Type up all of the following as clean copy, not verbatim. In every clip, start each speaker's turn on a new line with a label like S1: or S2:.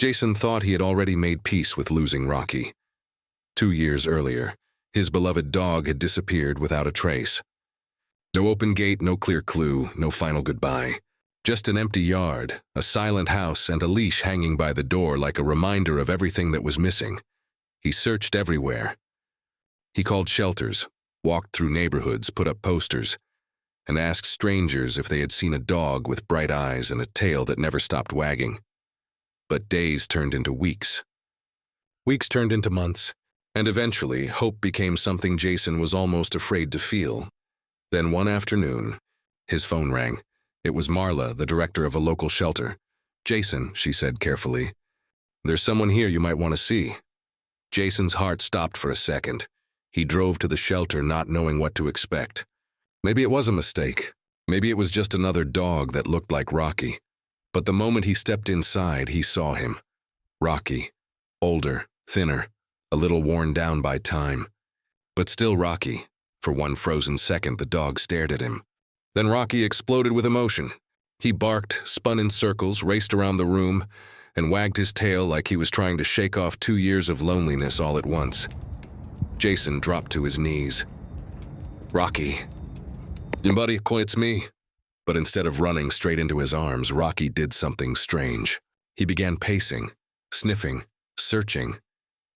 S1: Jason thought he had already made peace with losing Rocky. 2 years earlier, his beloved dog had disappeared without a trace. No open gate, no clear clue, no final goodbye. Just an empty yard, a silent house, and a leash hanging by the door like a reminder of everything that was missing. He searched everywhere. He called shelters, walked through neighborhoods, put up posters, and asked strangers if they had seen a dog with bright eyes and a tail that never stopped wagging. But days turned into weeks. Weeks turned into months, and eventually hope became something Jason was almost afraid to feel. Then one afternoon, his phone rang. It was Marla, the director of a local shelter. "Jason," she said carefully, "there's someone here you might want to see." Jason's heart stopped for a second. He drove to the shelter not knowing what to expect. Maybe it was a mistake. Maybe it was just another dog that looked like Rocky. But the moment he stepped inside, he saw him. Rocky. Older, thinner, a little worn down by time. But still Rocky. For one frozen second, the dog stared at him. Then Rocky exploded with emotion. He barked, spun in circles, raced around the room, and wagged his tail like he was trying to shake off 2 years of loneliness all at once. Jason dropped to his knees. "Rocky." "Buddy, it's me." But instead of running straight into his arms, Rocky did something strange. He began pacing, sniffing, searching.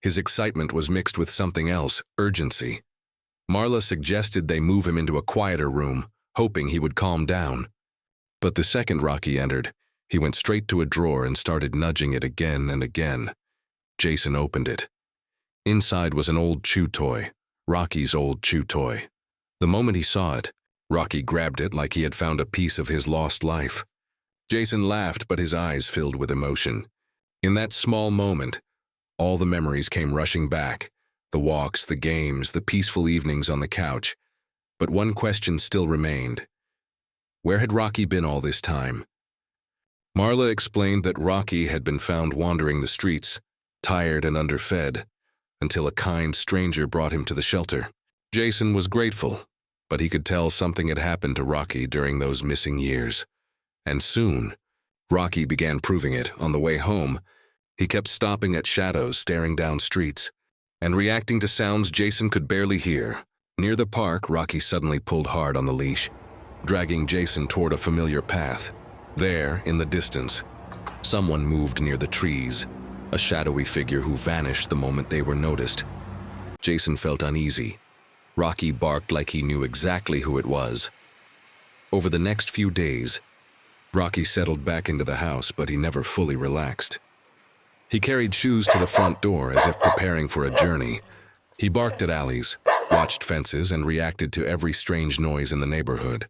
S1: His excitement was mixed with something else, urgency. Marla suggested they move him into a quieter room, hoping he would calm down. But the second Rocky entered, he went straight to a drawer and started nudging it again and again. Jason opened it. Inside was an old chew toy, Rocky's old chew toy. The moment he saw it, Rocky grabbed it like he had found a piece of his lost life. Jason laughed, but his eyes filled with emotion. In that small moment, all the memories came rushing back. The walks, the games, the peaceful evenings on the couch. But one question still remained. Where had Rocky been all this time? Marla explained that Rocky had been found wandering the streets, tired and underfed, until a kind stranger brought him to the shelter. Jason was grateful, but he could tell something had happened to Rocky during those missing years. And soon, Rocky began proving it. On the way home, he kept stopping at shadows, staring down streets, and reacting to sounds Jason could barely hear. Near the park, Rocky suddenly pulled hard on the leash, dragging Jason toward a familiar path. There, in the distance, someone moved near the trees, a shadowy figure who vanished the moment they were noticed. Jason felt uneasy. Rocky barked like he knew exactly who it was. Over the next few days, Rocky settled back into the house, but he never fully relaxed. He carried shoes to the front door as if preparing for a journey. He barked at alleys, watched fences, and reacted to every strange noise in the neighborhood.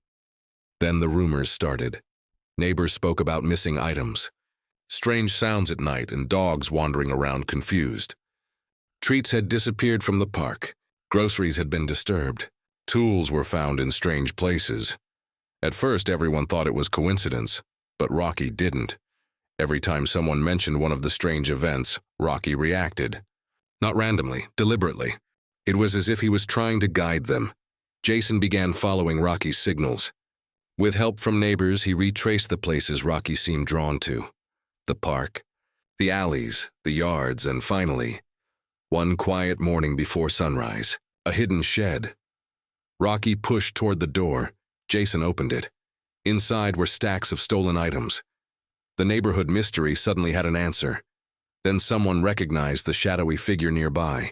S1: Then the rumors started. Neighbors spoke about missing items, strange sounds at night, and dogs wandering around confused. Treats had disappeared from the park. Groceries had been disturbed. Tools were found in strange places. At first, everyone thought it was coincidence, but Rocky didn't. Every time someone mentioned one of the strange events, Rocky reacted. Not randomly, deliberately. It was as if he was trying to guide them. Jason began following Rocky's signals. With help from neighbors, he retraced the places Rocky seemed drawn to. The park, the alleys, the yards, and finally, one quiet morning before sunrise, a hidden shed. Rocky pushed toward the door. Jason opened it. Inside were stacks of stolen items. The neighborhood mystery suddenly had an answer. Then someone recognized the shadowy figure nearby.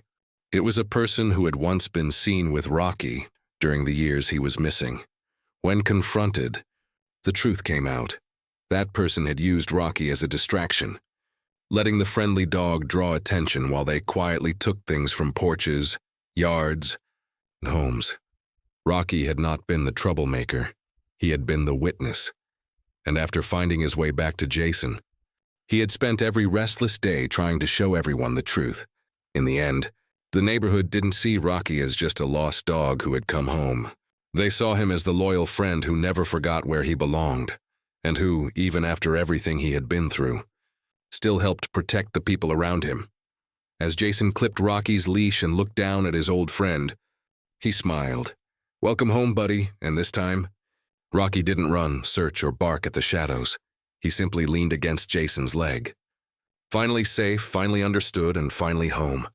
S1: It was a person who had once been seen with Rocky during the years he was missing. When confronted, the truth came out. That person had used Rocky as a distraction, letting the friendly dog draw attention while they quietly took things from porches, yards, and homes. Rocky had not been the troublemaker. He had been the witness. And after finding his way back to Jason, he had spent every restless day trying to show everyone the truth. In the end, the neighborhood didn't see Rocky as just a lost dog who had come home. They saw him as the loyal friend who never forgot where he belonged, and who, even after everything he had been through, still helped protect the people around him. As Jason clipped Rocky's leash and looked down at his old friend, he smiled. "Welcome home, buddy," and this time, Rocky didn't run, search, or bark at the shadows. He simply leaned against Jason's leg. Finally safe, finally understood, and finally home.